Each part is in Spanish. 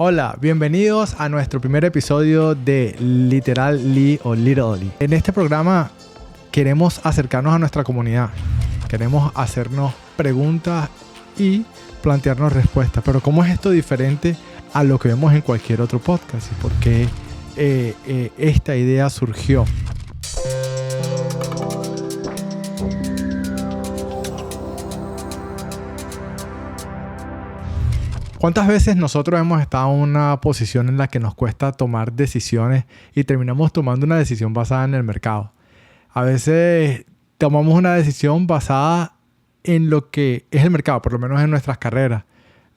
Hola, bienvenidos a nuestro primer episodio de Literally o Literally. En este programa queremos acercarnos a nuestra comunidad. Queremos hacernos preguntas y plantearnos respuestas. Pero ¿cómo es esto diferente a lo que vemos en cualquier otro podcast? ¿Y por qué esta idea surgió? ¿Cuántas veces nosotros hemos estado en una posición en la que nos cuesta tomar decisiones y terminamos tomando una decisión basada en el mercado? A veces tomamos una decisión basada en lo que es el mercado, por lo menos en nuestras carreras.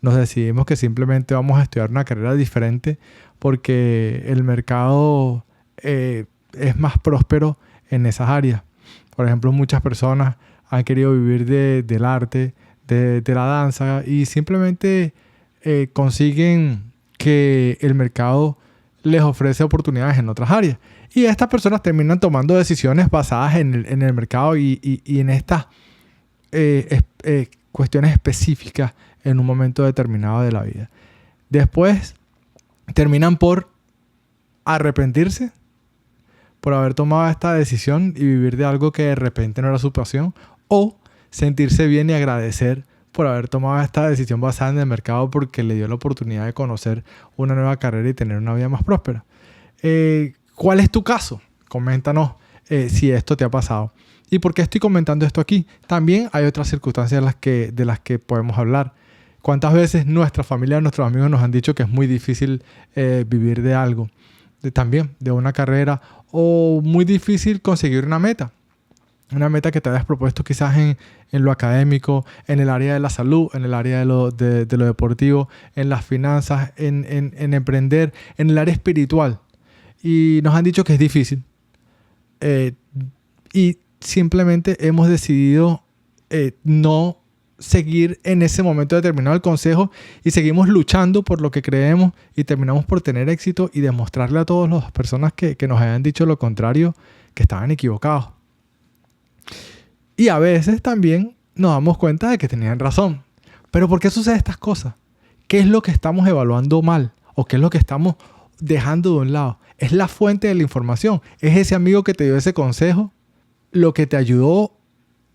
Nos decidimos que simplemente vamos a estudiar una carrera diferente porque el mercado es más próspero en esas áreas. Por ejemplo, muchas personas han querido vivir del arte, de la danza y simplemente consiguen que el mercado les ofrece oportunidades en otras áreas. Y estas personas terminan tomando decisiones basadas en el mercado y en estas cuestiones específicas en un momento determinado de la vida. Después terminan por arrepentirse por haber tomado esta decisión y vivir de algo que de repente no era su pasión, o sentirse bien y agradecer por haber tomado esta decisión basada en el mercado porque le dio la oportunidad de conocer una nueva carrera y tener una vida más próspera. ¿Cuál es tu caso? Coméntanos si esto te ha pasado. ¿Y por qué estoy comentando esto aquí? También hay otras circunstancias de las que podemos hablar. ¿Cuántas veces nuestra familia, nuestros amigos nos han dicho que es muy difícil vivir de algo? También de una carrera, o muy difícil conseguir una meta. Una meta que te hayas propuesto quizás en lo académico, en el área de la salud, en el área de lo deportivo, en las finanzas, en emprender, en el área espiritual. Y nos han dicho que es difícil. Y simplemente hemos decidido no seguir en ese momento determinado el consejo y seguimos luchando por lo que creemos y terminamos por tener éxito y demostrarle a todas las personas que nos hayan dicho lo contrario que estaban equivocados. Y a veces también nos damos cuenta de que tenían razón. Pero ¿por qué suceden estas cosas? ¿Qué es lo que estamos evaluando mal? ¿O qué es lo que estamos dejando de un lado? ¿Es la fuente de la información? ¿Es ese amigo que te dio ese consejo lo que te ayudó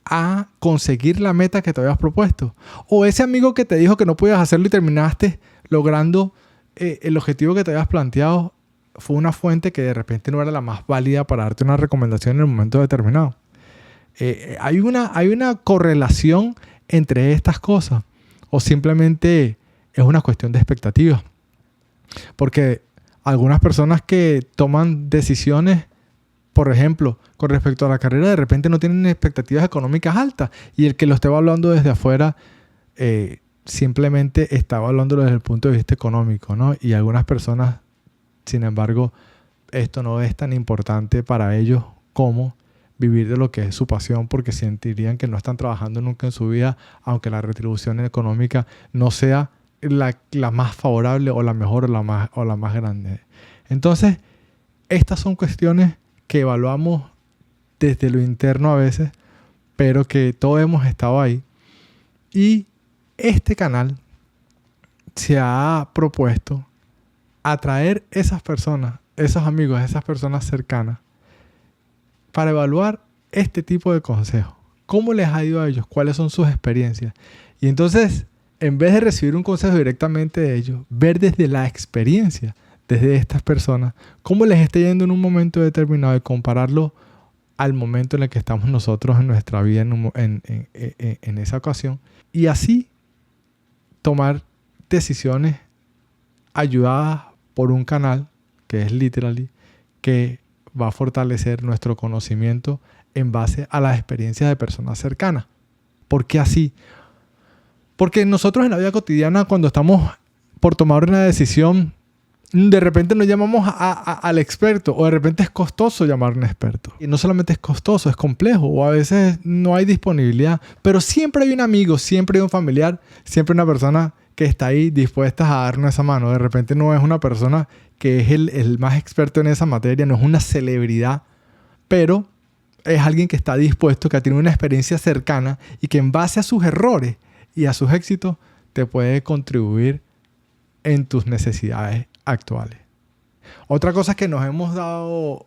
a conseguir la meta que te habías propuesto? ¿O ese amigo que te dijo que no podías hacerlo y terminaste logrando el objetivo que te habías planteado fue una fuente que de repente no era la más válida para darte una recomendación en el momento determinado? ¿Hay una correlación entre estas cosas? ¿O simplemente es una cuestión de expectativas? Porque algunas personas que toman decisiones, por ejemplo, con respecto a la carrera, de repente no tienen expectativas económicas altas. Y el que lo esté evaluando desde afuera simplemente está evaluándolo desde el punto de vista económico, ¿no? Y algunas personas, sin embargo, esto no es tan importante para ellos como vivir de lo que es su pasión, porque sentirían que no están trabajando nunca en su vida, aunque la retribución económica no sea la más favorable o la mejor o la más grande. Entonces, estas son cuestiones que evaluamos desde lo interno a veces, pero que todos hemos estado ahí. Y este canal se ha propuesto atraer esas personas, esos amigos, esas personas cercanas, para evaluar este tipo de consejos. ¿Cómo les ha ido a ellos? ¿Cuáles son sus experiencias? Y entonces, en vez de recibir un consejo directamente de ellos, ver desde la experiencia, desde estas personas, cómo les está yendo en un momento determinado y compararlo al momento en el que estamos nosotros en nuestra vida en esa ocasión. Y así tomar decisiones ayudadas por un canal que es Literally, que va a fortalecer nuestro conocimiento en base a las experiencias de personas cercanas. ¿Por qué así? Porque nosotros en la vida cotidiana, cuando estamos por tomar una decisión, de repente nos llamamos al experto, o de repente es costoso llamar a un experto. Y no solamente es costoso, es complejo, o a veces no hay disponibilidad, pero siempre hay un amigo, siempre hay un familiar, siempre una persona que está ahí dispuesta a darnos esa mano. De repente no es una persona que es el más experto en esa materia, no es una celebridad, pero es alguien que está dispuesto, que ha tenido una experiencia cercana y que en base a sus errores y a sus éxitos te puede contribuir en tus necesidades actuales. Otra cosa que nos hemos dado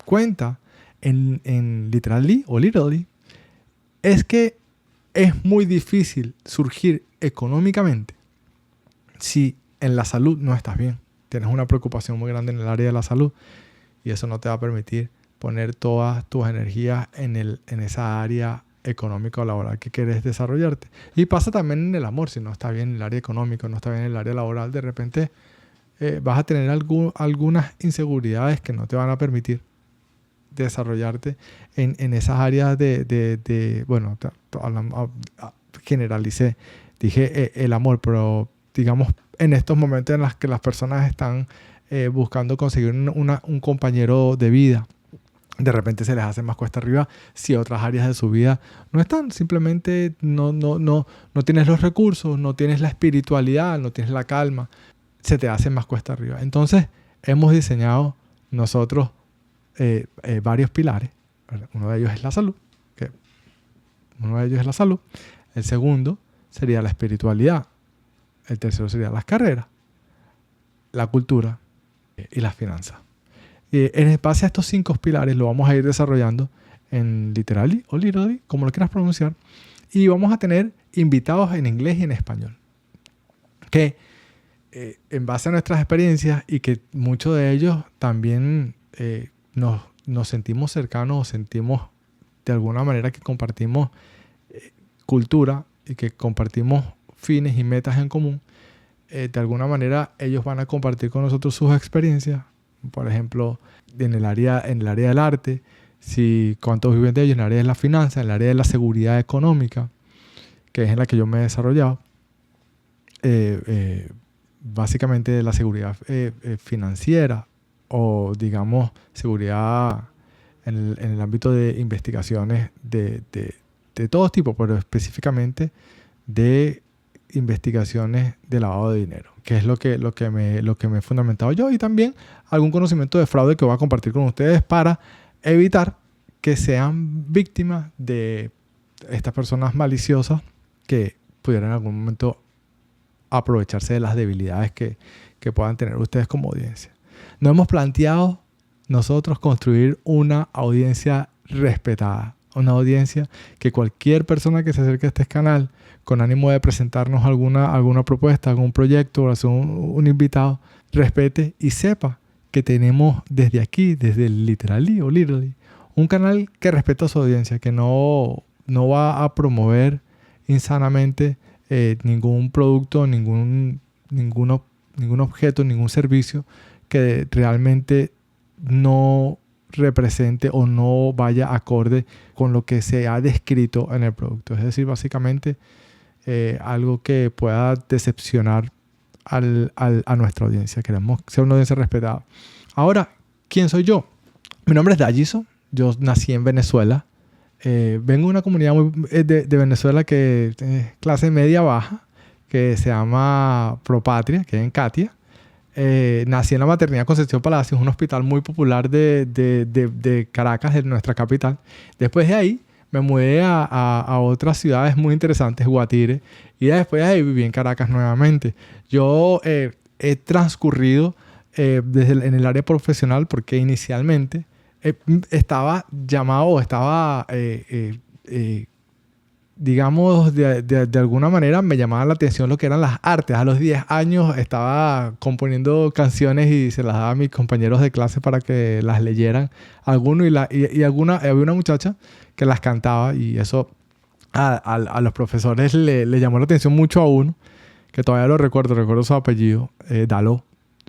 cuenta en Literally o Literally es que es muy difícil surgir económicamente si en la salud no estás bien. Tienes una preocupación muy grande en el área de la salud y eso no te va a permitir poner todas tus energías en esa área económica o laboral que quieres desarrollarte. Y pasa también en el amor. Si no está bien en el área económica, no está bien en el área laboral, de repente vas a tener algunas inseguridades que no te van a permitir desarrollarte en esas áreas bueno, generalicé, dije el amor, pero digamos en estos momentos en los que las personas están buscando conseguir un compañero de vida, de repente se les hace más cuesta arriba si otras áreas de su vida no están, simplemente no tienes los recursos, no tienes la espiritualidad, no tienes la calma, se te hace más cuesta arriba. Entonces hemos diseñado nosotros varios pilares. Uno de ellos es la salud. El segundo sería la espiritualidad. El tercero sería las carreras, la cultura y las finanzas. En base a estos 5 pilares lo vamos a ir desarrollando en Literally o Literally, como lo quieras pronunciar. Y vamos a tener invitados en inglés y en español. Que en base a nuestras experiencias y que muchos de ellos también nos sentimos cercanos o sentimos de alguna manera que compartimos cultura y que compartimos fines y metas en común, de alguna manera ellos van a compartir con nosotros sus experiencias, por ejemplo, en el área del arte, cuántos viven de ellos, en el área de la finanza, en el área de la seguridad económica, que es en la que yo me he desarrollado, básicamente de la seguridad financiera o digamos seguridad en el ámbito de investigaciones de todo tipo, pero específicamente de investigaciones de lavado de dinero, que es lo que me he fundamentado yo, y también algún conocimiento de fraude que voy a compartir con ustedes para evitar que sean víctimas de estas personas maliciosas que pudieran en algún momento aprovecharse de las debilidades que puedan tener ustedes como audiencia. Nos hemos planteado nosotros construir una audiencia respetada, una audiencia que cualquier persona que se acerque a este canal con ánimo de presentarnos alguna propuesta, algún proyecto o hacer un invitado, respete y sepa que tenemos desde aquí, desde el Literally o Literally, un canal que respeta a su audiencia, que no va a promover insanamente ningún producto, ningún objeto, ningún servicio que realmente no represente o no vaya acorde con lo que se ha descrito en el producto. Es decir, básicamente algo que pueda decepcionar a nuestra audiencia. Queremos ser una audiencia respetada. Ahora, ¿quién soy yo? Mi nombre es Dajiso. Yo nací en Venezuela. Vengo de una comunidad de Venezuela que es clase media baja, que se llama Propatria, que es en Catia. Nací en la maternidad Concepción Palacios, un hospital muy popular de Caracas, de nuestra capital. Después de ahí me mudé a otras ciudades muy interesantes, Guatire, y después de ahí viví en Caracas nuevamente. Yo he transcurrido en el área profesional porque inicialmente estaba llamado, digamos, de alguna manera me llamaba la atención lo que eran las artes. A los 10 años estaba componiendo canciones y se las daba a mis compañeros de clase para que las leyeran. Había una muchacha que las cantaba y eso a los profesores le llamó la atención mucho a uno, que todavía lo recuerdo su apellido, Daló.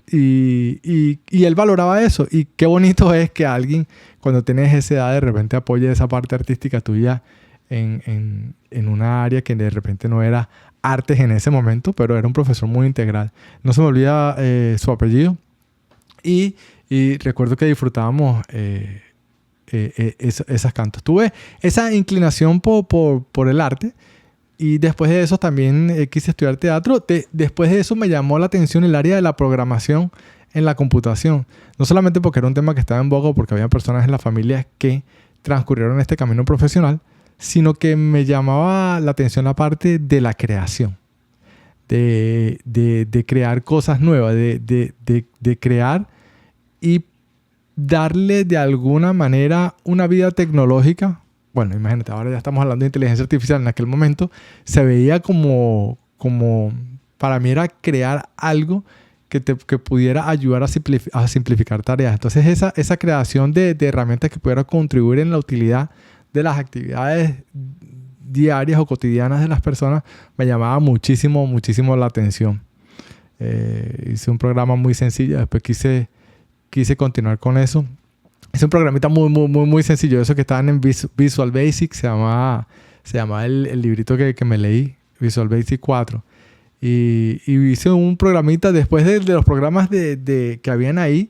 Y él valoraba eso. Y qué bonito es que alguien, cuando tienes esa edad, de repente apoye esa parte artística tuya en una área que de repente no era artes en ese momento, pero era un profesor muy integral. No se me olvida su apellido. Y recuerdo que disfrutábamos esas cantos. Tuve esa inclinación por el arte. Y después de eso también quise estudiar teatro. Después de eso me llamó la atención el área de la programación en la computación. No solamente porque era un tema que estaba en boga, porque había personas en la familia que transcurrieron este camino profesional, sino que me llamaba la atención la parte de la creación. de crear cosas nuevas, de crear y darle de alguna manera una vida tecnológica. Bueno, imagínate, ahora ya estamos hablando de inteligencia artificial. En aquel momento se veía como para mí era crear algo que pudiera ayudar a simplificar tareas. Entonces esa creación de herramientas que pudiera contribuir en la utilidad de las actividades diarias o cotidianas de las personas me llamaba muchísimo, muchísimo la atención. Hice un programa muy sencillo, después quise continuar con eso. Hice un programita muy, muy, muy, muy sencillo, eso que estaban en Visual Basic, se llama el librito que me leí, Visual Basic 4. Y hice un programita después de los programas que habían ahí,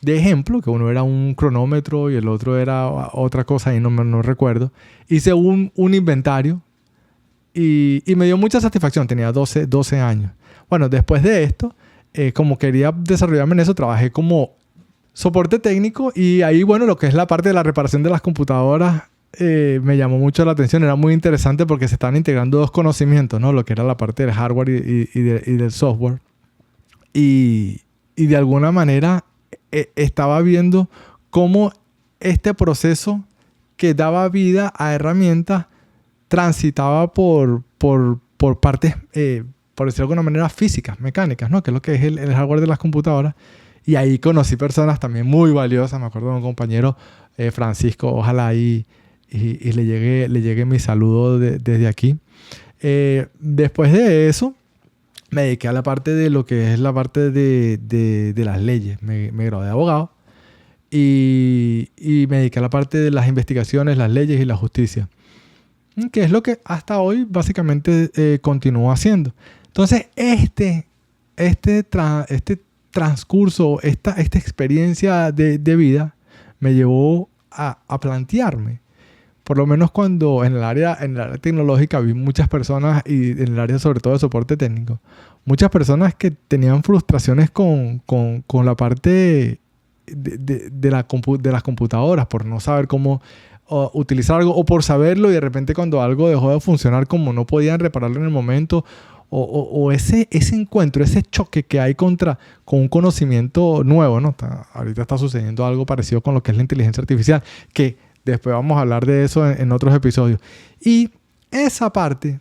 de ejemplo, que uno era un cronómetro y el otro era otra cosa, y no recuerdo. Hice un inventario y me dio mucha satisfacción. Tenía 12 años. Bueno, después de esto, como quería desarrollarme en eso, trabajé como soporte técnico y ahí, bueno, lo que es la parte de la reparación de las computadoras me llamó mucho la atención. Era muy interesante porque se estaban integrando dos conocimientos, ¿no? Lo que era la parte del hardware y del software. Y de alguna manera estaba viendo cómo este proceso que daba vida a herramientas transitaba por partes, por decirlo de alguna manera, físicas, mecánicas, ¿no? Que es lo que es el hardware de las computadoras. Y ahí conocí personas también muy valiosas. Me acuerdo de un compañero, Francisco, ojalá y le llegue mi saludo desde aquí. Después de eso, me dediqué a la parte de lo que es la parte de las leyes. Me gradué de abogado y me dediqué a la parte de las investigaciones, las leyes y la justicia, que es lo que hasta hoy básicamente continúo haciendo. Entonces, este transcurso, esta experiencia de vida me llevó a plantearme, por lo menos cuando en el área tecnológica vi muchas personas, y en el área sobre todo de soporte técnico, muchas personas que tenían frustraciones con la parte de las computadoras, por no saber cómo utilizar algo, o por saberlo y de repente cuando algo dejó de funcionar, como no podían repararlo en el momento, o ese encuentro, ese choque que hay con un conocimiento nuevo, ¿no? Ahorita está sucediendo algo parecido con lo que es la inteligencia artificial, que después vamos a hablar de eso en otros episodios. Y esa parte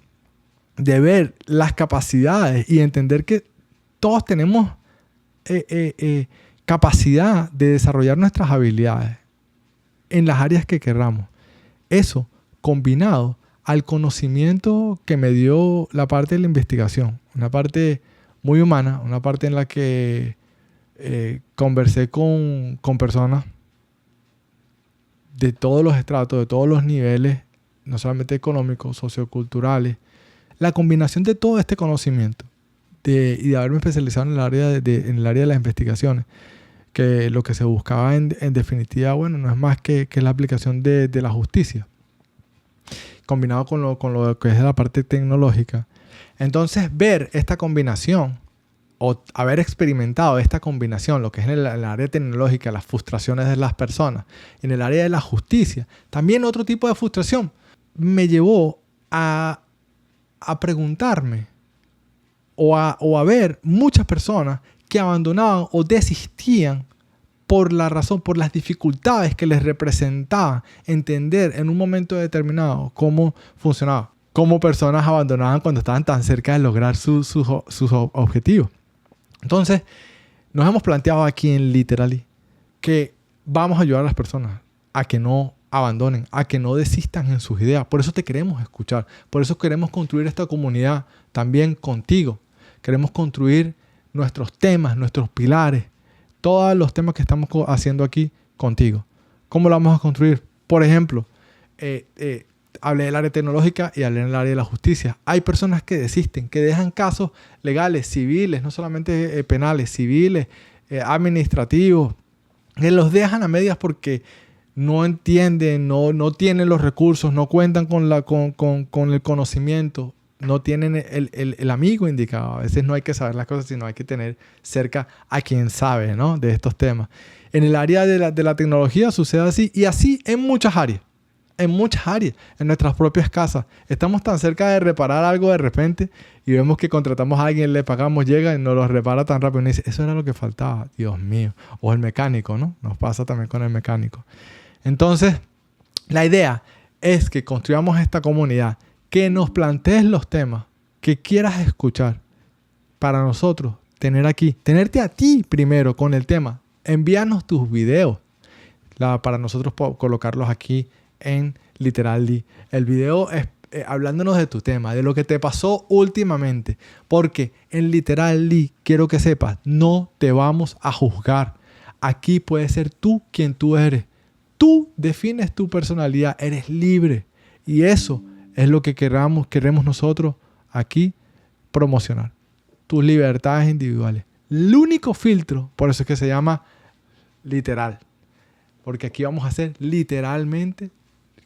de ver las capacidades y entender que todos tenemos capacidad de desarrollar nuestras habilidades en las áreas que queramos. Eso combinado al conocimiento que me dio la parte de la investigación, una parte muy humana, una parte en la que conversé con personas de todos los estratos, de todos los niveles, no solamente económicos, socioculturales. La combinación de todo este conocimiento y de haberme especializado en el área de las investigaciones, que lo que se buscaba en definitiva, bueno, no es más que la aplicación de la justicia, combinado con lo que es la parte tecnológica. Entonces, ver esta combinación o haber experimentado esta combinación, lo que es en el área tecnológica, las frustraciones de las personas, en el área de la justicia, también otro tipo de frustración, me llevó a preguntarme o a ver muchas personas que abandonaban o desistían por las dificultades que les representaba entender en un momento determinado cómo funcionaba, cómo personas abandonaban cuando estaban tan cerca de lograr sus objetivos. Entonces, nos hemos planteado aquí en Literally que vamos a ayudar a las personas a que no abandonen, a que no desistan en sus ideas. Por eso te queremos escuchar, por eso queremos construir esta comunidad también contigo. Queremos construir nuestros temas, nuestros pilares, todos los temas que estamos haciendo aquí contigo. ¿Cómo lo vamos a construir? Por ejemplo, hablé del área tecnológica y hablé del área de la justicia. Hay personas que desisten, que dejan casos legales, civiles, no solamente penales, civiles, administrativos, que los dejan a medias porque no entienden, no tienen los recursos, no cuentan con el conocimiento, no tienen el amigo indicado. A veces no hay que saber las cosas, sino hay que tener cerca a quien sabe, ¿no?, de estos temas. En el área de la tecnología sucede así, y así en muchas áreas. en muchas áreas, en nuestras propias casas. Estamos tan cerca de reparar algo de repente y vemos que contratamos a alguien, le pagamos, llega y nos lo repara tan rápido. Y dice, eso era lo que faltaba, Dios mío. O el mecánico, ¿no? Nos pasa también con el mecánico. Entonces, la idea es que construyamos esta comunidad, que nos plantees los temas que quieras escuchar para nosotros, tenerte a ti primero con el tema. Envíanos tus videos para nosotros colocarlos aquí en Literally. El video es hablándonos de tu tema, de lo que te pasó últimamente. Porque en Literally, quiero que sepas, no te vamos a juzgar. Aquí puedes ser tú quien tú eres. Tú defines tu personalidad, eres libre. Y eso es lo que queremos nosotros aquí promocionar. Tus libertades individuales. El único filtro, por eso es que se llama literal. Porque aquí vamos a ser literalmente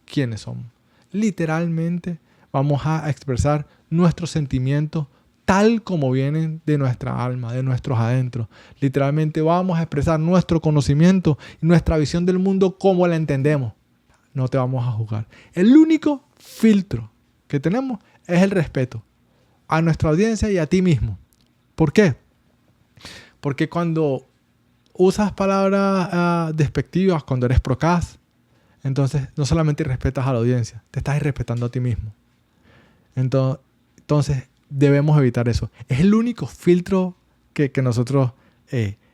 quiénes somos. Literalmente vamos a expresar nuestros sentimientos tal como vienen de nuestra alma, de nuestros adentros. Literalmente vamos a expresar nuestro conocimiento y nuestra visión del mundo como la entendemos. No te vamos a juzgar. El único filtro que tenemos es el respeto a nuestra audiencia y a ti mismo. ¿Por qué? Porque cuando usas palabras despectivas, cuando eres procaz, entonces no solamente respetas a la audiencia, te estás respetando a ti mismo. Entonces debemos evitar eso. Es el único filtro que nosotros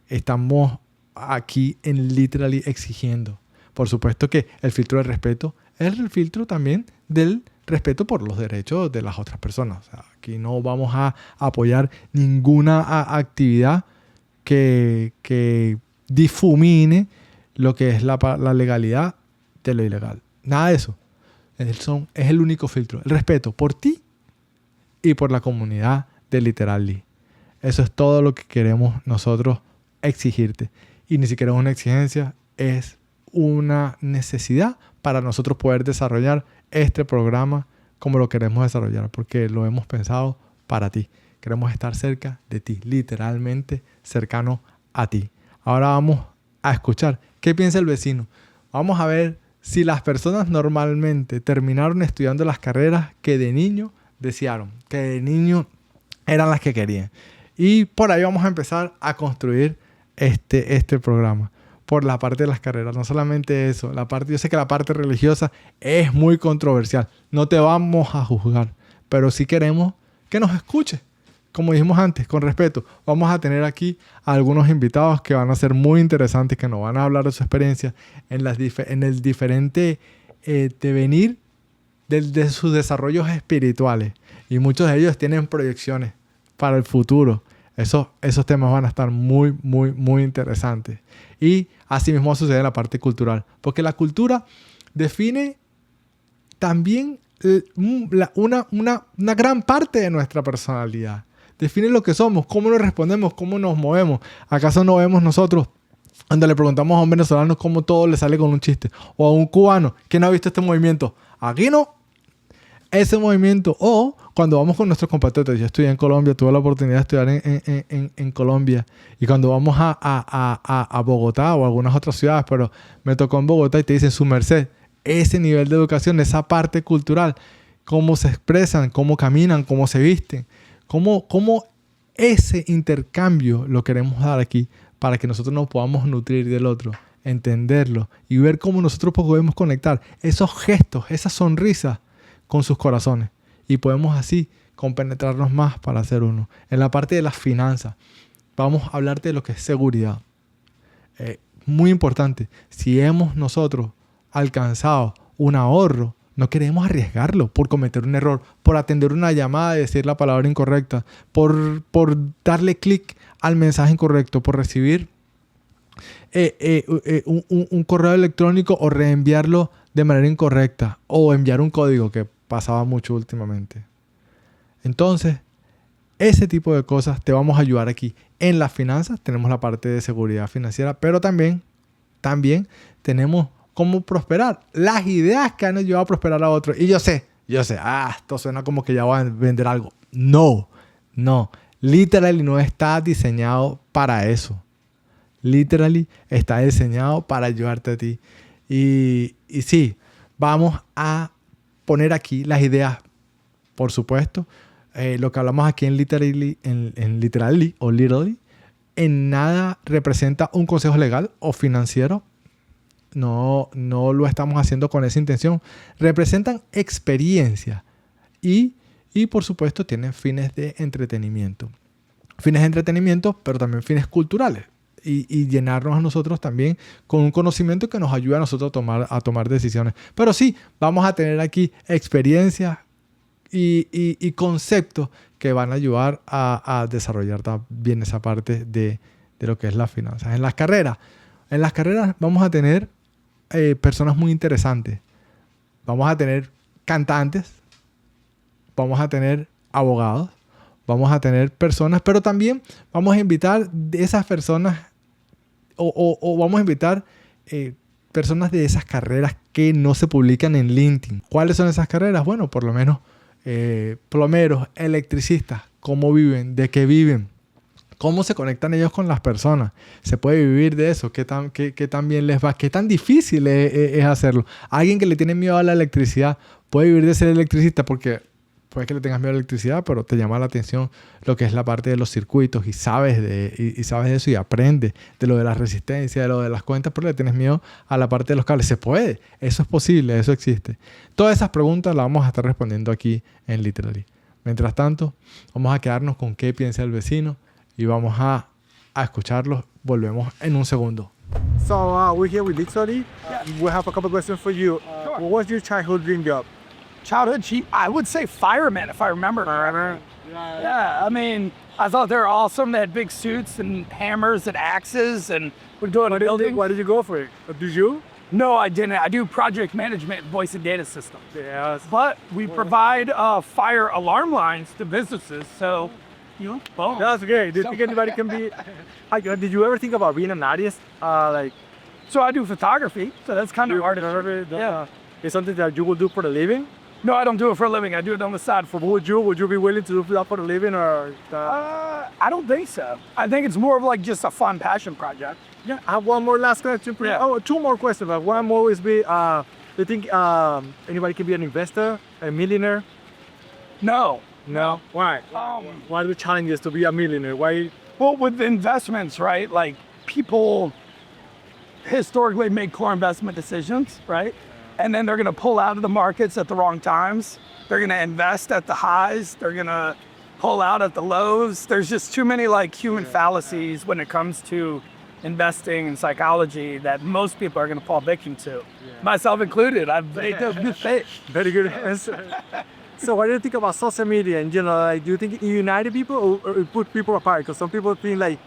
estamos aquí en Literally exigiendo. Por supuesto que el filtro del respeto es el filtro también del respeto por los derechos de las otras personas. O sea, aquí no vamos a apoyar ninguna actividad que difumine lo que es la legalidad de lo ilegal. Nada de eso. Es el único filtro. El respeto por ti y por la comunidad de Literally. Eso es todo lo que queremos nosotros exigirte. Y ni siquiera es una exigencia, es una necesidad para nosotros poder desarrollar este programa como lo queremos desarrollar, porque lo hemos pensado para ti. Queremos estar cerca de ti, literalmente cercano a ti. Ahora vamos a escuchar qué piensa el vecino. Vamos a ver si las personas normalmente terminaron estudiando las carreras que de niño desearon, que de niño eran las que querían. Y por ahí vamos a empezar a construir este programa. Por la parte de las carreras, no solamente eso. Yo sé que la parte religiosa es muy controversial. No te vamos a juzgar, pero sí queremos que nos escuches. Como dijimos antes, con respeto, vamos a tener aquí a algunos invitados que van a ser muy interesantes, que nos van a hablar de su experiencia en el diferente devenir de sus desarrollos espirituales. Y muchos de ellos tienen proyecciones para el futuro. Esos temas van a estar muy, muy, muy interesantes. Y así mismo sucede en la parte cultural. Porque la cultura define también una gran parte de nuestra personalidad. Define lo que somos, cómo nos respondemos, cómo nos movemos. ¿Acaso no vemos nosotros cuando le preguntamos a un venezolano cómo todo le sale con un chiste? O a un cubano, ¿quién no ha visto este movimiento? Aquí no. Ese movimiento. O cuando vamos con nuestros compatriotas. Yo estudié en Colombia, tuve la oportunidad de estudiar en Colombia. Y cuando vamos a Bogotá o a algunas otras ciudades, pero me tocó en Bogotá y te dicen su merced. Ese nivel de educación, esa parte cultural, cómo se expresan, cómo caminan, cómo se visten. Cómo ese intercambio lo queremos dar aquí para que nosotros nos podamos nutrir del otro, entenderlo y ver cómo nosotros podemos conectar esos gestos, esas sonrisas con sus corazones. Y podemos así compenetrarnos más para ser uno. En la parte de las finanzas, vamos a hablarte de lo que es seguridad. Muy importante, si hemos nosotros alcanzado un ahorro, no queremos arriesgarlo por cometer un error, por atender una llamada y decir la palabra incorrecta, por darle clic al mensaje incorrecto, por recibir un correo electrónico o reenviarlo de manera incorrecta o enviar un código, que pasaba mucho últimamente. Entonces, ese tipo de cosas te vamos a ayudar aquí. En las finanzas tenemos la parte de seguridad financiera, pero también tenemos cómo prosperar, las ideas que han ayudado a prosperar a otros. Y yo sé, esto suena como que ya van a vender algo. No. Literally no está diseñado para eso. Literally está diseñado para ayudarte a ti. Y sí, vamos a poner aquí las ideas, por supuesto. Lo que hablamos aquí en Literally o Literally, en nada representa un consejo legal o financiero. No lo estamos haciendo con esa intención. Representan experiencia y por supuesto tienen fines de entretenimiento. Fines de entretenimiento, pero también fines culturales. Y llenarnos a nosotros también con un conocimiento que nos ayude a nosotros a tomar decisiones. Pero sí, vamos a tener aquí experiencias y conceptos que van a ayudar a desarrollar también esa parte de lo que es las finanzas. En las carreras vamos a tener personas muy interesantes. Vamos a tener cantantes, vamos a tener abogados, vamos a tener personas, pero también vamos a invitar de esas personas o vamos a invitar personas de esas carreras que no se publican en LinkedIn. ¿Cuáles son esas carreras? Bueno, por lo menos plomeros, electricistas, cómo viven, de qué viven, cómo se conectan ellos con las personas. ¿Se puede vivir de eso? ¿Qué tan bien les va? ¿Qué tan difícil es hacerlo? Alguien que le tiene miedo a la electricidad puede vivir de ser electricista porque puede que le tengas miedo a la electricidad, pero te llama la atención lo que es la parte de los circuitos y sabes de eso y aprendes de lo de la resistencia, de lo de las cuentas, pero le tienes miedo a la parte de los cables. Se puede, eso es posible, eso existe. Todas esas preguntas las vamos a estar respondiendo aquí en Literally. Mientras tanto, vamos a quedarnos con qué piensa el vecino y vamos a escucharlos. Volvemos en un segundo. So we're here with Literally. We have a couple questions for you. Sure. What was your childhood dream job? Childhood, I would say fireman if I remember. Fireman. Yeah, I mean, I thought they were awesome. They had big suits and hammers and axes and would go in buildings. Why did you go for it? Did you? No, I didn't. I do project management, voice and data systems. Yes. But we provide fire alarm lines to businesses, so, you know, boom. That's great. Do you think anybody can be... Did you ever think about being an artist? So I do photography, so that's kind of artistry. Yeah. It's something that you will do for a living? No, I don't do it for a living. I do it on the side for. Would you be willing to do that for a living or? I don't think so. I think it's more of like just a fun passion project. Yeah. I have one more last question for you. Yeah. Oh, two more questions. But one more is do you think anybody can be an investor, a millionaire? No. No. Why? Why the challenge is to be a millionaire? Why? Well, with investments, right? Like people historically make core investment decisions, right? And then they're going to pull out of the markets at the wrong times. They're going to invest at the highs. They're going to pull out at the lows. There's just too many like human fallacies when it comes to investing and psychology that most people are going to fall victim to, myself included. I've made those mistakes. Very good answer. So what do you think about social media in general? Like, do you think it united people or it put people apart? Because some people think like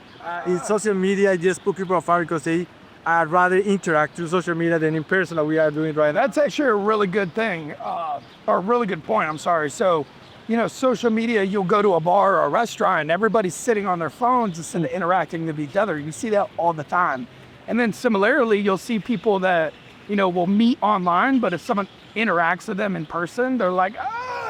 in social media it just put people apart because I'd rather interact through social media than in person like we are doing right now. That's actually a really good thing, or a really good point, I'm sorry. So, you know, social media, you'll go to a bar or a restaurant and everybody's sitting on their phones instead of interacting with each other. You see that all the time. And then similarly, you'll see people that, you know, will meet online, but if someone interacts with them in person, they're like,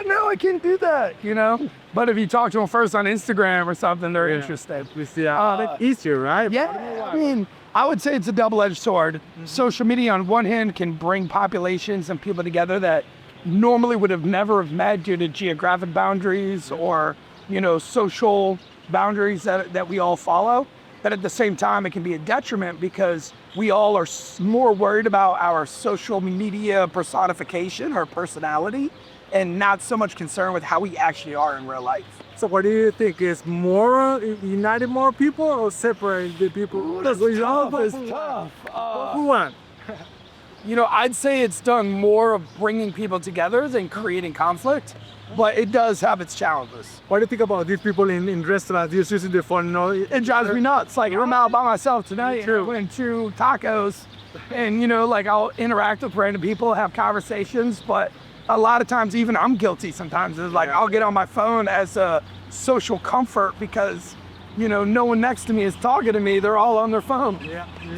no, I can't do that, you know? But if you talk to them first on Instagram or something, they're interested. It's easier, right? Yeah, I mean, I would say it's a double-edged sword. Social media on one hand can bring populations and people together that normally would have never have met due to geographic boundaries or, you know, social boundaries that we all follow. But at the same time, it can be a detriment because we all are more worried about our social media personification or personality and not so much concerned with how we actually are in real life. So what do you think? Is more united more people or separate the people? It's tough. Who won? You know, I'd say it's done more of bringing people together than creating conflict, but it does have its challenges. What do you think about these people in restaurants just using their phone? You know, It drives me nuts. Like, I'm out by myself tonight and I went to tacos and, you know, like I'll interact with random people, have conversations, but a lot of times even I'm guilty sometimes. It's like I'll get on my phone as a social comfort because, you know, no one next to me is talking to me. They're all on their phone.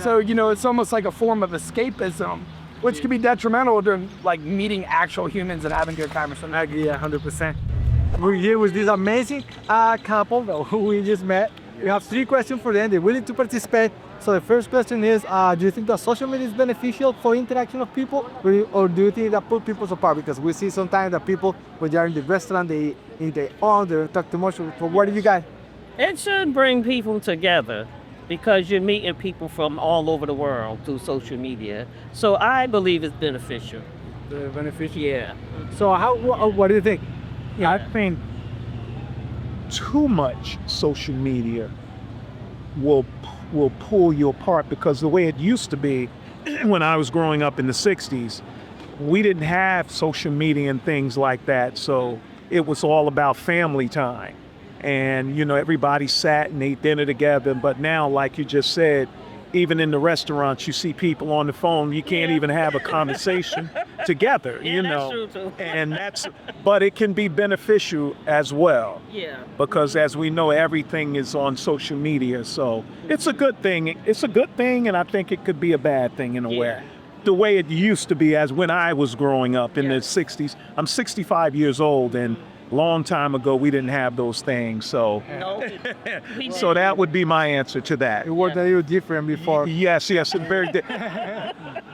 So, you know, it's almost like a form of escapism, which can be detrimental to like meeting actual humans and having good conversations. I agree 100%. We're here with this amazing couple who we just met. We have 3 questions for them. They're willing to participate. So the first question is, do you think that social media is beneficial for interaction of people, or do you think that put people apart? Because we see sometimes that people, when they're in the restaurant, they in their own, they talk too much. So what do you guys? It should bring people together because you're meeting people from all over the world through social media. So I believe it's beneficial. Beneficial. Yeah. So what do you think? I think too much social media will pull you apart, because the way it used to be when I was growing up in the 60s, we didn't have social media and things like that. So it was all about family time. And, you know, everybody sat and ate dinner together. But now, like you just said, even in the restaurants, you see people on the phone. You can't even have a conversation together, Yeah, you that's know. true, too. But it can be beneficial as well, Yeah. because as we know, everything is on social media. So it's a good thing. It's a good thing, and I think it could be a bad thing in a way. The way it used to be as when I was growing up in the 60s. I'm 65 years old, and long time ago, we didn't have those things. So, No. so that would be my answer to that. It was a little different before. Yes, it's very.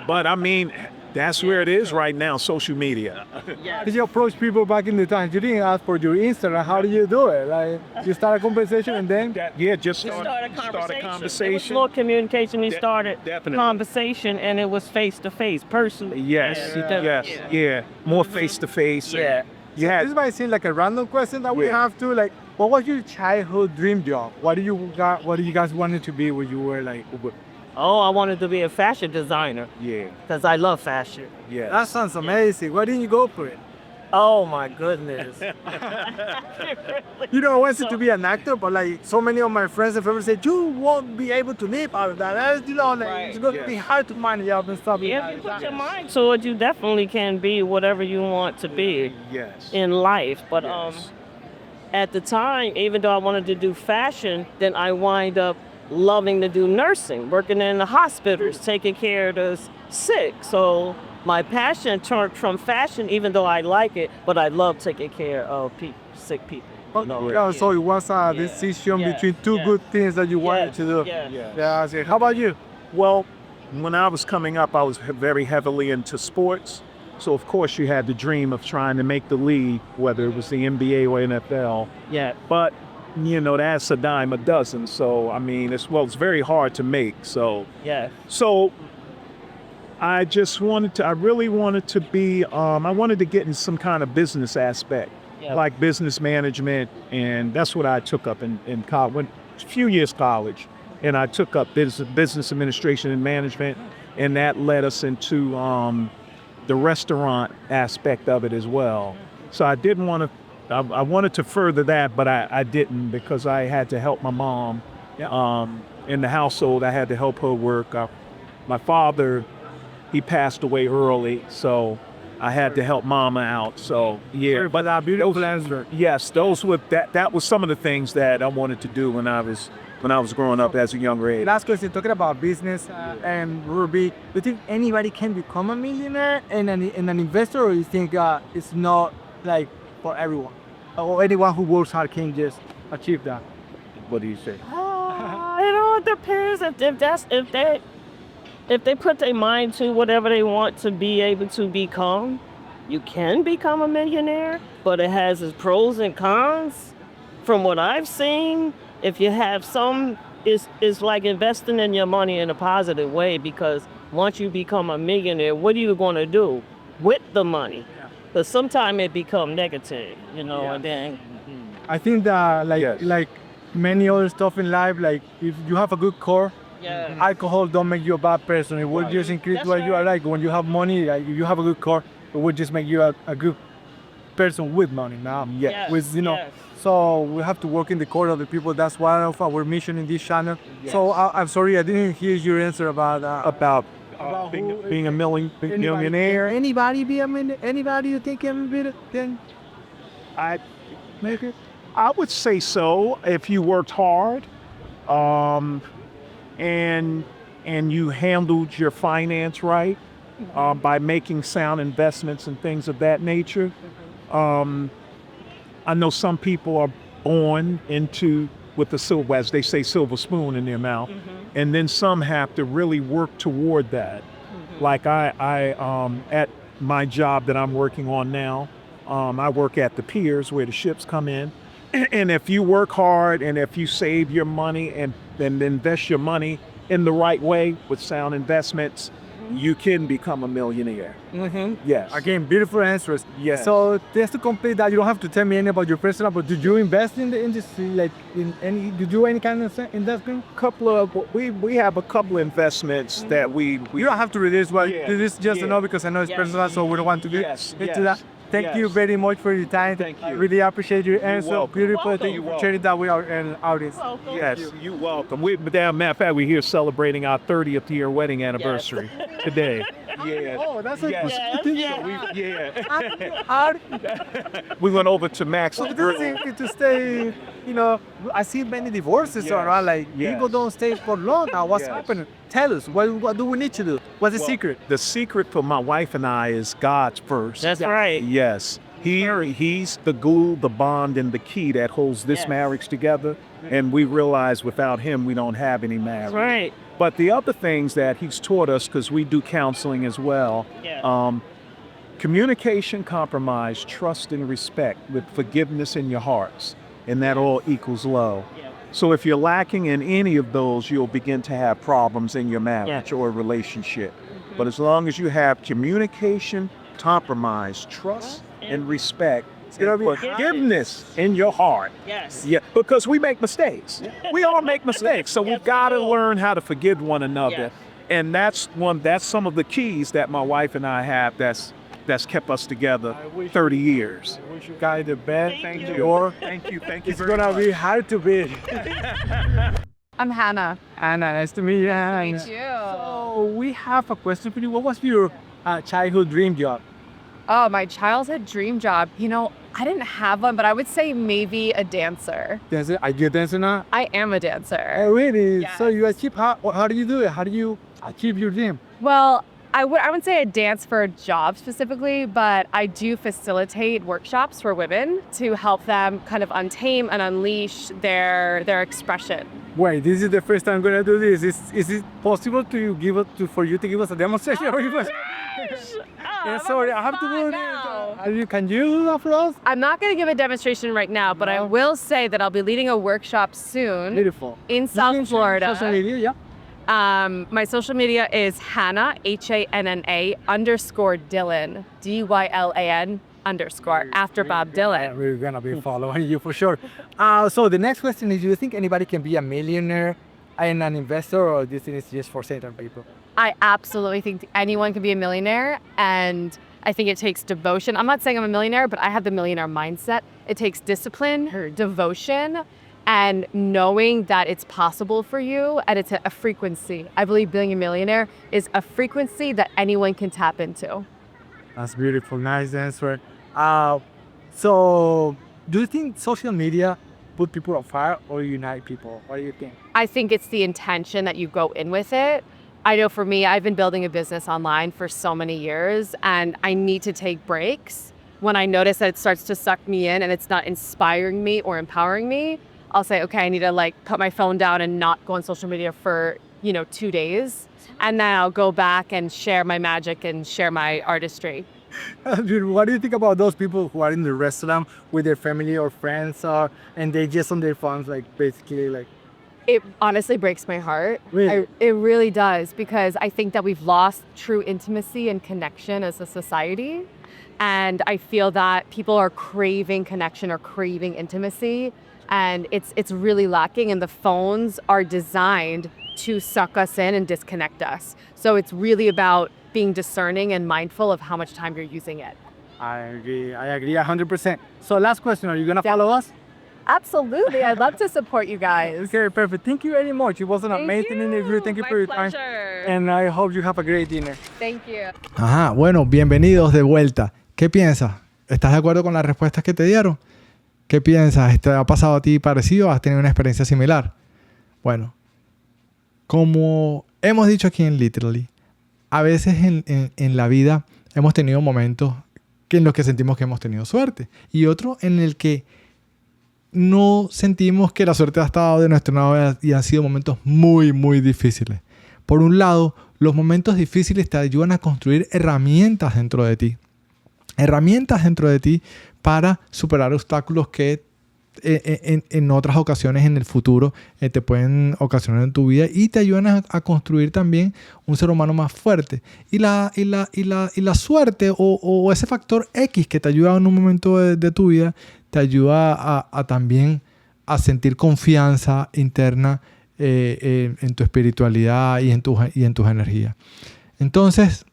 But I mean, that's where it is right now. Social media. Yeah. Did you approach people back in the time? You didn't ask for your Instagram. How do you do it? Like, you start a conversation and then? Just We start started a It was conversation. more communication. We started definitely. conversation, and it was face to face, personally. Yes, Yeah. yes, more face to face. Yeah. You had This might seem like a random question that we Yeah. have to, like, what was your childhood dream job? What do you guys wanted to be when you were like? Oh, I wanted to be a fashion designer yeah, because I love fashion. yeah. That sounds amazing. Why didn't you go for it? Oh my goodness. You know, I wanted to be an actor, but like so many of my friends have ever said, you won't be able to live out of that. That's, you know, like, Right. it's going to be hard to find a job and stuff. If you put your mind to it, you definitely can be whatever you want to be Yes. in life. But Yes. at the time, even though I wanted to do fashion, then I wind up loving to do nursing, working in the hospitals, taking care of the sick. So my passion turned from fashion, even though I like it, but I love taking care of sick people. you know? Yeah, so it was a decision Yeah. between two Yeah. good things that you wanted Yes, to do. yes. Yeah, I see. How about you? Well, when I was coming up, I was very heavily into sports. So of course you had the dream of trying to make the league, whether it was the NBA or NFL. Yeah. But you know, that's a dime a dozen. So I mean, it's very hard to make. So Yeah. I just I really wanted to be, I wanted to get in some kind of business aspect, Yeah. like business management. And that's what I took up in college, went a few years college. And I took up business administration and management. And that led us into the restaurant aspect of it as well. So I didn't want to, I wanted to further that, but I didn't, because I had to help my mom. In the household, I had to help her work. My father, he passed away early, so I had to help mama out. So yeah, But a beautiful answer. yes, those were that was some of the things that I wanted to do when I was growing up as a younger age. Last question, talking about business and Ruby, do you think anybody can become a millionaire and an investor, or you think it's not like for everyone? Or anyone who works hard can just achieve that? What do you say? It all depends if they put their mind to whatever they want to be able to become. You can become a millionaire, but it has its pros and cons. From what I've seen, if you have it's like investing in your money in a positive way, because once you become a millionaire, what are you going to do with the money? Because sometimes it become negative, and then I think that Yes. like many other stuff in life, like if you have a good core, alcohol don't make you a bad person. It will just increase That's what you are right. like. When you have money, like if you have a good core, it will just make you a good person with money now. Yes, With yes. So we have to work in the core of the people. That's one of our mission in this channel. So I'm sorry, I didn't hear your answer about About who- being a millionaire. Anybody be a millionaire? Anybody you think can be it? Then I make it. I would say so if you worked hard, and you handled your finance right, by making sound investments and things of that nature. I know some people are born into with the silver, as they say, silver spoon in their mouth. And then some have to really work toward that. Like I at my job that I'm working on now, I work at the piers where the ships come in. And if you work hard and if you save your money and invest your money in the right way with sound investments, you can become a millionaire. Yes. Again, beautiful answers. Yes. So just to complete that, you don't have to tell me any about your personal, but did you invest in the industry, like in any? Did you do any kind of investment? We have a couple investments that we You don't have to read this one. Yeah, This is just yeah. to know because I know it's Yes. personal, so we don't want to get Yes, into yes, that. Thank you yes. very much for your time. Thank you. I really appreciate your answer. welcome. Beautiful. Welcome. Thank you for You're sharing that with our audience. Welcome. Yes, you're welcome. Matter of fact, we're here celebrating our 30th year wedding anniversary today. Yeah. Oh, that's like Yes. Yes. hard. We went over to Max. So it doesn't seem to stay, I see many divorces Yes. around, like Yes. people don't stay for long now. What's Yes. happening? Tell us, what do we need to do? What's the Well, secret? The secret for my wife and I is God's first. That's right. Yes. He's the glue, the bond, and the key that holds this Yes. marriage together. And we realize without him, we don't have any marriage. That's right. But the other things that he's taught us, because we do counseling as well, Yeah. communication, compromise, trust, and respect with forgiveness in your hearts. And that all equals love. Yeah. So if you're lacking in any of those, you'll begin to have problems in your marriage Yeah. or relationship. But as long as you have communication, compromise, trust, and respect, gonna be and forgiveness in your heart. Yes. Yeah, because we make mistakes. We all make mistakes. So Yes, we've got to we do. learn how to forgive one another. Yes. And that's some of the keys that my wife and I have that's kept us together 30 years. I wish you guys the best. Thank you. Or Thank you. it's gonna be hard to beat. I'm Hannah. Anna, nice to meet you. Anna. you. So we have a question for you. What was your childhood dream job? Oh, my childhood dream job. I didn't have one, but I would say maybe a dancer. Dancer? Are you a dancer now? I am a dancer. Oh, really? Yes. So you achieve, how do you do it? How do you achieve your dream? Well, I wouldn't say I dance for a job specifically, but I do facilitate workshops for women to help them kind of untame and unleash their expression. Wait, this is the first time I'm gonna do this. Is it possible for you to give us a demonstration? Yeah, sorry, I have to do this. Can you do that for us? I'm not going to give a demonstration right now, but I No. will say that I'll be leading a workshop soon Beautiful. in South Florida. Social media, yeah. My social media is Hannah, HANNA _Dylan, DYLAN _ after Bob Dylan. We're gonna be following you for sure. So the next question is: do you think anybody can be a millionaire and an investor, or this is just for certain people? I absolutely think anyone can be a millionaire, and I think it takes devotion. I'm not saying I'm a millionaire, but I have the millionaire mindset. It takes discipline, devotion, and knowing that it's possible for you, and it's a frequency. I believe being a millionaire is a frequency that anyone can tap into. That's beautiful. Nice answer. So do you think social media put people on fire or unite people? What do you think? I think it's the intention that you go in with it. I know for me, I've been building a business online for so many years, and I need to take breaks. When I notice that it starts to suck me in and it's not inspiring me or empowering me, I'll say, okay, I need to put my phone down and not go on social media for, 2 days. And then I'll go back and share my magic and share my artistry. Dude, what do you think about those people who are in the restaurant with their family or friends, and they just on their phones, basically? It honestly breaks my heart. Really? It really does, because I think that we've lost true intimacy and connection as a society. And I feel that people are craving connection or craving intimacy, and it's really lacking, and the phones are designed to suck us in and disconnect us. So it's really about being discerning and mindful of how much time you're using it. I agree 100%. So last question, are you gonna follow us? Absolutely. I'd love to support you guys. Okay, perfect. Thank you very much. It was an amazing interview. Thank you for your time. And I hope you have a great dinner. Thank you. Ajá, bueno, bienvenidos de vuelta. ¿Qué piensas? ¿Estás de acuerdo con las respuestas que te dieron? ¿Qué piensas? ¿Te ha pasado a ti parecido? ¿Has tenido una experiencia similar? Bueno, como hemos dicho aquí en Literally, a veces en la vida hemos tenido momentos en los que sentimos que hemos tenido suerte y otro en el que no sentimos que la suerte ha estado de nuestro lado y han sido momentos muy, muy difíciles. Por un lado, los momentos difíciles te ayudan a construir herramientas dentro de ti. Herramientas dentro de ti para superar obstáculos que en otras ocasiones en el futuro te pueden ocasionar en tu vida y te ayudan a construir también un ser humano más fuerte. Y la suerte o ese factor X que te ayuda en un momento de tu vida te ayuda a también a sentir confianza interna en tu espiritualidad y en tus energías. Entonces,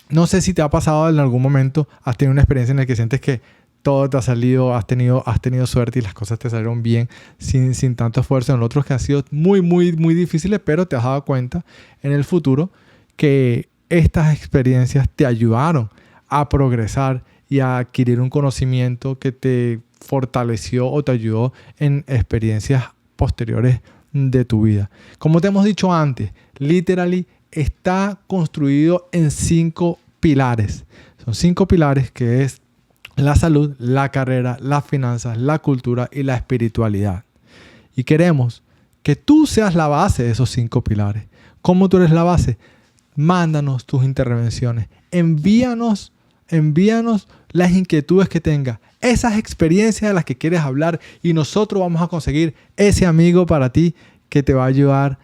no sé si te ha pasado en algún momento, has tenido una experiencia en la que sientes que todo te ha salido, has tenido suerte y las cosas te salieron bien sin tanto esfuerzo. En otros que han sido muy, muy, muy difíciles, pero te has dado cuenta en el futuro que estas experiencias te ayudaron a progresar y a adquirir un conocimiento que te fortaleció o te ayudó en experiencias posteriores de tu vida. Como te hemos dicho antes, Literally está construido en 5 pilares. Son 5 pilares que es la salud, la carrera, las finanzas, la cultura y la espiritualidad. Y queremos que tú seas la base de esos 5 pilares. ¿Cómo tú eres la base? Mándanos tus intervenciones. Envíanos las inquietudes que tengas, esas experiencias de las que quieres hablar y nosotros vamos a conseguir ese amigo para ti que te va a ayudar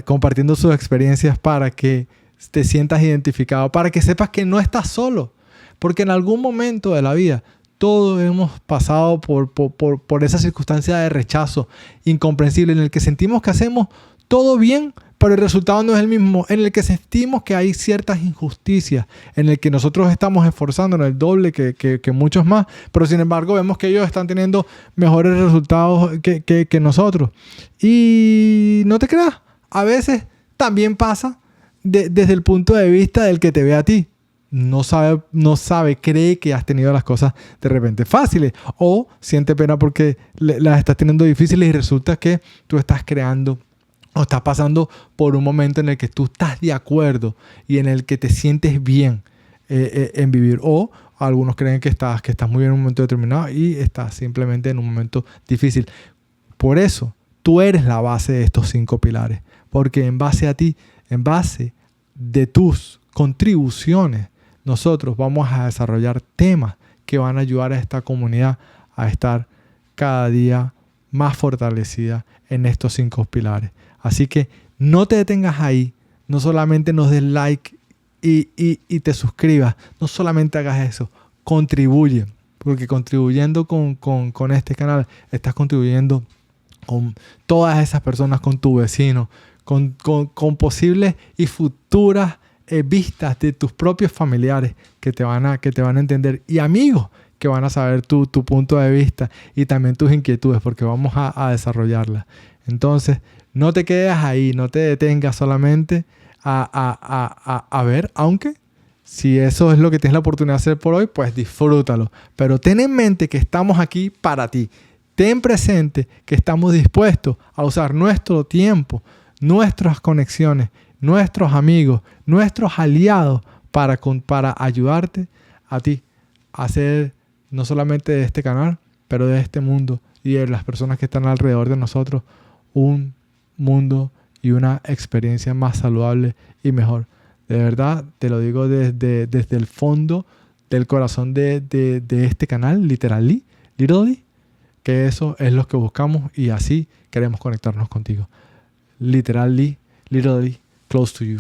compartiendo sus experiencias para que te sientas identificado, para que sepas que no estás solo. Porque en algún momento de la vida todos hemos pasado por esa circunstancia de rechazo incomprensible en el que sentimos que hacemos todo bien, pero el resultado no es el mismo, en el que sentimos que hay ciertas injusticias, en el que nosotros estamos esforzándonos el doble que muchos más, pero sin embargo vemos que ellos están teniendo mejores resultados que nosotros. Y no te creas, a veces también pasa desde el punto de vista del que te ve a ti. No sabe, cree que has tenido las cosas de repente fáciles o siente pena porque las estás teniendo difíciles y resulta que tú estás creando o estás pasando por un momento en el que tú estás de acuerdo y en el que te sientes bien en vivir. O algunos creen que estás muy bien en un momento determinado y estás simplemente en un momento difícil. Por eso, tú eres la base de estos 5 pilares. Porque en base a ti, en base de tus contribuciones, nosotros vamos a desarrollar temas que van a ayudar a esta comunidad a estar cada día más fortalecida en estos 5 pilares. Así que no te detengas ahí, no solamente nos des like y te suscribas, no solamente hagas eso, contribuye, porque contribuyendo con este canal estás contribuyendo con todas esas personas, con tu vecino, con posibles y futuras vistas de tus propios familiares que te van a entender y amigos que van a saber tu punto de vista y también tus inquietudes porque vamos a desarrollarlas. Entonces, no te quedes ahí, no te detengas solamente a ver, aunque si eso es lo que tienes la oportunidad de hacer por hoy, pues disfrútalo. Pero ten en mente que estamos aquí para ti. Ten presente que estamos dispuestos a usar nuestro tiempo, nuestras conexiones, nuestros amigos, nuestros aliados para ayudarte a ti a hacer no solamente de este canal, pero de este mundo y de las personas que están alrededor de nosotros un mundo y una experiencia más saludable y mejor. De verdad, te lo digo desde el fondo del corazón de este canal, Literally, que eso es lo que buscamos y así queremos conectarnos contigo. Literally, close to you.